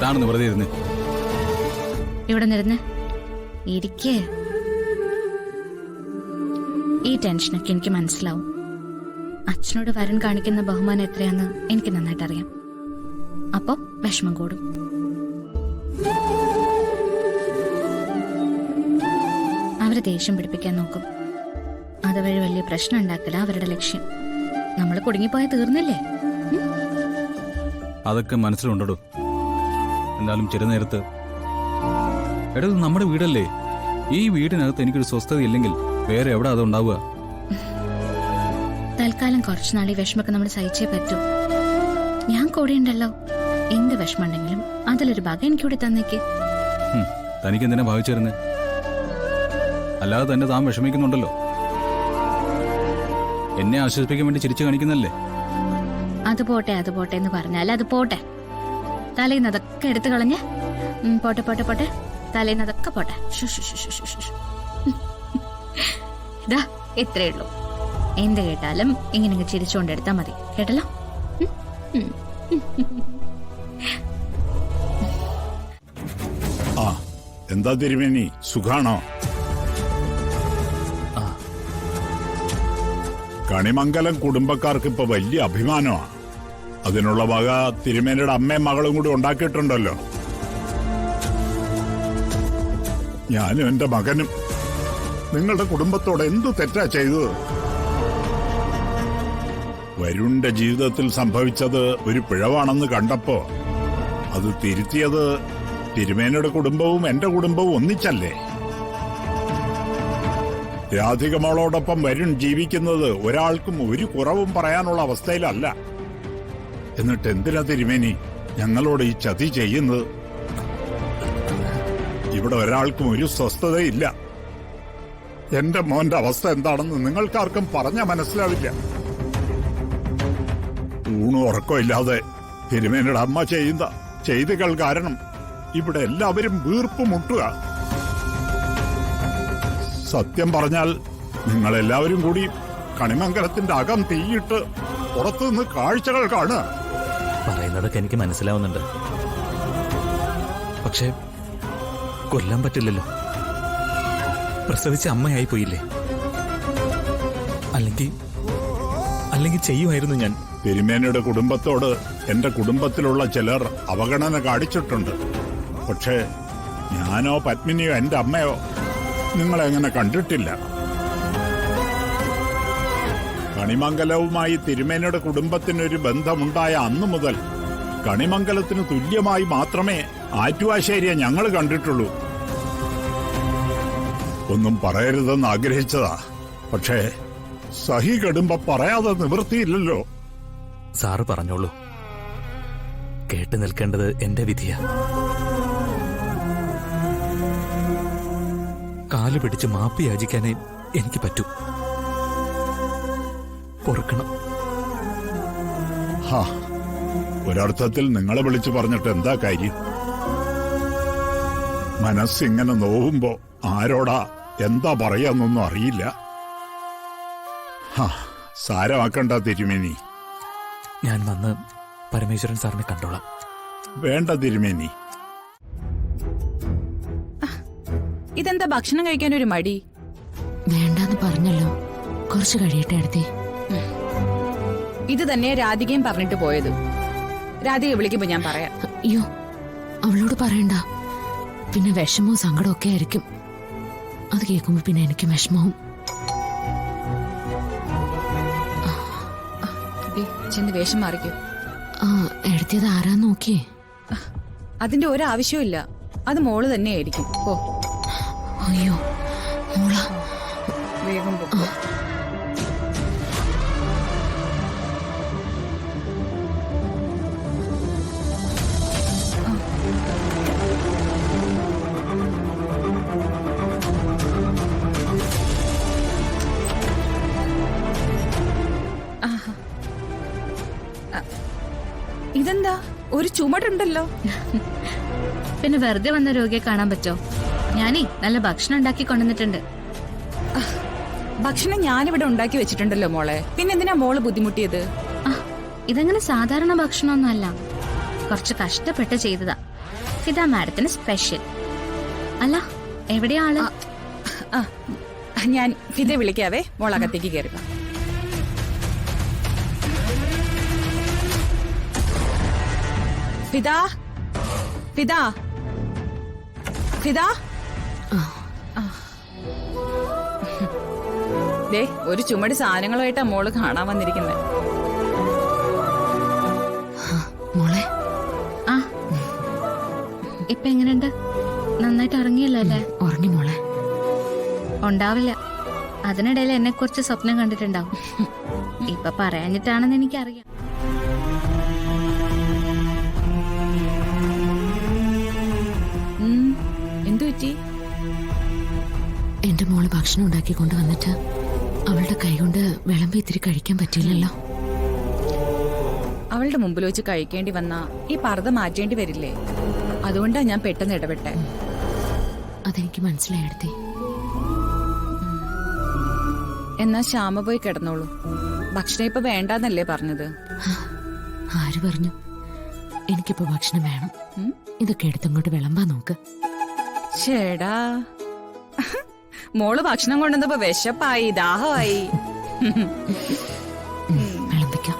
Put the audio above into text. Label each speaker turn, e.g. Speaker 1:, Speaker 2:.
Speaker 1: താണെന്ന് വെറുതെ ഇരുന്ന്.
Speaker 2: ഇവിടെ നിരുന്ന് ഇരിക്കേ. ഈ ടെൻഷനൊക്കെ എനിക്ക് മനസ്സിലാവും. അച്ഛനോട് വരുൺ കാണിക്കുന്ന ബഹുമാനം എത്രയാന്ന് എനിക്ക് നന്നായിട്ട് അറിയാം. അപ്പൊ വിഷമം കൂടും. അവരെ ദേഷ്യം പിടിപ്പിക്കാൻ നോക്കും. അതുവഴി വലിയ പ്രശ്നം ഉണ്ടാക്കില്ല അവരുടെ ലക്ഷ്യം. നമ്മൾ കുടുങ്ങിപ്പോയാൽ തീർന്നില്ലേ?
Speaker 1: അതൊക്കെ മനസ്സിലുണ്ടോ? എന്നാലും ചില നേരത്ത് എടാ, നമ്മുടെ വീടല്ലേ, ഈ വീടിനകത്ത് എനിക്കൊരു സ്വസ്ഥത ഇല്ലെങ്കിൽ വേറെ എവിടെ അതുണ്ടാവുക?
Speaker 2: തൽക്കാലം കുറച്ചുനാൾ ഈ വിഷമൊക്കെ നമ്മൾ സഹിച്ചേ പറ്റൂ. ഞാൻ കൂടെ ഉണ്ടല്ലോ. എന്ത് വിഷമം ഉണ്ടെങ്കിലും അതിലൊരു ഭാഗം എനിക്കൂടെ തന്നേക്ക്.
Speaker 1: തനിക്ക് എന്തിനാ ഭാവിച്ചിരുന്നേ? അല്ലാതെ തന്നെ താൻ വിഷമിക്കുന്നുണ്ടല്ലോ. എന്നെ ആശ്വസിപ്പിക്കാൻ വേണ്ടി ചിരിച്ചു കാണിക്കുന്നല്ലേ?
Speaker 2: അത് പോട്ടെ എന്ന് പറഞ്ഞാൽ അത് പോട്ടെ. തലേന്ന് അതൊക്കെ എടുത്തു കളഞ്ഞ് പോട്ടെ പോട്ടെ പോട്ടെ. തലേന്ന് അതൊക്കെ പോട്ടെ. ഇതാ ഇത്രേ ഉള്ളൂ. എന്ത് കേട്ടാലും ഇങ്ങനെ ചിരിച്ചുകൊണ്ടെടുത്താ മതി. കേട്ടല്ലോ?
Speaker 3: എന്താ തിരുമേനി, സുഖാണോ? കണിമംഗലം കുടുംബക്കാർക്ക് ഇപ്പൊ വലിയ അഭിമാനമാണ്. അതിനുള്ള വക തിരുമേനിയുടെ അമ്മയും മകളും കൂടി ഉണ്ടാക്കിയിട്ടുണ്ടല്ലോ. ഞാനും എന്റെ മകനും നിങ്ങളുടെ കുടുംബത്തോട് എന്തു തെറ്റാ ചെയ്തത്? വരുണിന്റെ ജീവിതത്തിൽ സംഭവിച്ചത് ഒരു പിഴവാണെന്ന് കണ്ടപ്പോ അത് തിരുത്തിയത് തിരുമേനിയുടെ കുടുംബവും എന്റെ കുടുംബവും ഒന്നിച്ചല്ലേ? രാധികമോളോടൊപ്പം വരുൺ ജീവിക്കുന്നത് ഒരാൾക്കും ഒരു കുറവും പറയാനുള്ള അവസ്ഥയിലല്ല. എന്നിട്ട് എന്തിനാ തിരുമേനി ഞങ്ങളോട് ഈ ചതി ചെയ്യുന്നത്? ഇവിടെ ഒരാൾക്കും ഒരു സ്വസ്ഥതയില്ല. എന്റെ മോന്റെ അവസ്ഥ എന്താണെന്ന് നിങ്ങൾക്കാർക്കും പറഞ്ഞാ മനസ്സിലാവില്ല. ഊണും ഉറക്കമില്ലാതെ തിരുമേനിയുടെ അമ്മ ചെയ്യുന്ന ചെയ്തികൾ കാരണം ഇവിടെ എല്ലാവരും വീർപ്പ് മുട്ടുക. സത്യം പറഞ്ഞാൽ നിങ്ങളെല്ലാവരും കൂടി കണിമംഗലത്തിന്റെ അകം തീയിട്ട് പുറത്തുനിന്ന് കാഴ്ചകൾ കാണുക.
Speaker 4: പറയുന്നതൊക്കെ എനിക്ക് മനസ്സിലാവുന്നുണ്ട്. പക്ഷേ കൊല്ലാൻ പറ്റില്ലല്ലോ. പ്രസവിച്ച അമ്മയായി പോയില്ലേ? അല്ലെങ്കിൽ ചെയ്യുമായിരുന്നു ഞാൻ.
Speaker 3: തിരുമേനിയുടെ കുടുംബത്തോട് എന്റെ കുടുംബത്തിലുള്ള ചിലർ അവഗണന കാണിച്ചിട്ടുണ്ട്. പക്ഷേ ഞാനോ പത്മിനിയോ എന്റെ അമ്മയോ നിങ്ങളെങ്ങനെ കണ്ടിട്ടില്ല. കണിമംഗലവുമായി തിരുമേനിയുടെ കുടുംബത്തിനൊരു ബന്ധമുണ്ടായ അന്നു മുതൽ കണിമംഗലത്തിന് തുല്യമായി മാത്രമേ ആറ്റുവാശ്ശേരിയെ ഞങ്ങൾ കണ്ടിട്ടുള്ളൂ. ഒന്നും പറയരുതെന്ന് ആഗ്രഹിച്ചതാ. പക്ഷേ സഹി കെടുമ്പോ പറയാതെ നിവൃത്തിയില്ലല്ലോ.
Speaker 4: സാറ് പറഞ്ഞോളൂ. കേട്ടു നിൽക്കേണ്ടത് എന്റെ വിധിയാ. കാല് പിടിച്ച് മാപ്പ് യാചിക്കാനേ എനിക്ക് പറ്റൂ. പൊറുക്കണം.
Speaker 3: ഒരർത്ഥത്തിൽ നിങ്ങളെ വിളിച്ചു പറഞ്ഞിട്ട് എന്താ കാര്യം? മനസ്സിങ്ങനെ നോവുമ്പോ ആരോടാ എന്താ പറയാന്നൊന്നും അറിയില്ല. സാരമാക്കണ്ട തിരുമേനി.
Speaker 4: ഞാൻ വന്ന് പരമേശ്വരൻ സാറിനെ കണ്ടോളാം.
Speaker 3: വേണ്ട തിരുമേനി.
Speaker 5: ഇതെന്താ ഭക്ഷണം കഴിക്കാൻ ഒരു മടി?
Speaker 6: വേണ്ടാന്ന് പറഞ്ഞല്ലോ. കുറച്ച് കഴിയട്ടെ അടുത്തേ.
Speaker 5: ഇത് തന്നെ രാധികയും പറഞ്ഞിട്ട് പോയത്. രാധികയെ വിളിക്കുമ്പോ ഞാൻ പറയാം.
Speaker 6: അയ്യോ, അവളോട് പറയണ്ട. പിന്നെ വിഷമവും സങ്കടവും ഒക്കെ ആയിരിക്കും. അത് കേൾക്കുമ്പോ പിന്നെ എനിക്ക് വിഷമവും.
Speaker 5: ചെന്ന് വേഷം മാറിക്കോ.
Speaker 6: എടുത്തത് ആരാന്ന് നോക്കിയേ.
Speaker 5: അതിന്റെ ഒരാവശ്യവും ഇല്ല. അത് മോള് തന്നെയായിരിക്കും. ഓ
Speaker 6: അയ്യോ മോളാ,
Speaker 5: വേഗം പോ. ഇതെന്താ ഒരു ചുമടുണ്ടല്ലോ?
Speaker 2: പിന്നെ വെറുതെ വന്ന രോഗിയെ കാണാൻ പറ്റോ? ഞാനേ നല്ല ഭക്ഷണം ഉണ്ടാക്കി കൊണ്ടുവന്നിട്ടുണ്ട്.
Speaker 5: ഭക്ഷണം ഞാനിവിടെ ഉണ്ടാക്കി വെച്ചിട്ടുണ്ടല്ലോ മോളെ. പിന്നെന്തിനാ മോള് ബുദ്ധിമുട്ടിയത്?
Speaker 2: ഇതങ്ങനെ സാധാരണ ഭക്ഷണമൊന്നും അല്ല. കുറച്ച് കഷ്ടപ്പെട്ട് ചെയ്തതാ. ഫിദ മാഡത്തിന് സ്പെഷ്യൽ. അല്ല, എവിടെയാ ആള്?
Speaker 5: ആ ഞാൻ ഫിദ വിളിക്കാവേ, മോളകത്തേക്ക് കയറുക. ഫിദ ഫിദ ഫിദ ദേ ഒരു ചുമട് സാധനങ്ങളുമായിട്ടാ മോള് കാണാൻ വന്നിരിക്കുന്നത്.
Speaker 6: മോളെ,
Speaker 2: ആ ഇപ്പൊ എങ്ങനെയുണ്ട്? നന്നായിട്ട് ഉറങ്ങിയല്ലോ അല്ലേ?
Speaker 6: ഉറങ്ങി മോളെ.
Speaker 2: ഉണ്ടാവില്ല, അതിനിടയിൽ എന്നെ കുറിച്ച് സ്വപ്നം കണ്ടിട്ടുണ്ടാവും. ഇപ്പൊ പറയാഞ്ഞിട്ടാണെന്ന് എനിക്കറിയാം.
Speaker 5: എന്തു പറ്റി?
Speaker 6: എന്റെ മോള് ഭക്ഷണം ഉണ്ടാക്കി കൊണ്ടുവന്നിട്ട് അവളുടെ കൈകൊണ്ട് വിളമ്പി ഇത്തിരി കഴിക്കാൻ പറ്റിയില്ലല്ലോ.
Speaker 5: അവളുടെ മുമ്പിൽ വെച്ച് കഴിക്കേണ്ടി വന്നാ ഈ പർദ്ദ മാറ്റേണ്ടി വരില്ലേ? അതുകൊണ്ടാ ഞാൻ പെട്ടെന്ന് ഇടപെട്ടെ.
Speaker 6: അതെനിക്ക് മനസ്സിലായെടുത്തേ.
Speaker 5: എന്നാ ശ്യാമ പോയി കിടന്നോളൂ. ഭക്ഷണം ഇപ്പൊ വേണ്ടാന്നല്ലേ പറഞ്ഞത്?
Speaker 6: ആര് പറഞ്ഞു? എനിക്കിപ്പോ ഭക്ഷണം വേണം. ഇതൊക്കെ എടുത്തങ്ങോട്ട് വിളമ്പാൻ നോക്ക്.
Speaker 5: ചേടാ, മോള് ഭക്ഷണം കൊണ്ടുവന്നപ്പോ വിശപ്പായി, ദാഹമായി.
Speaker 6: വിളമ്പിക്കാം.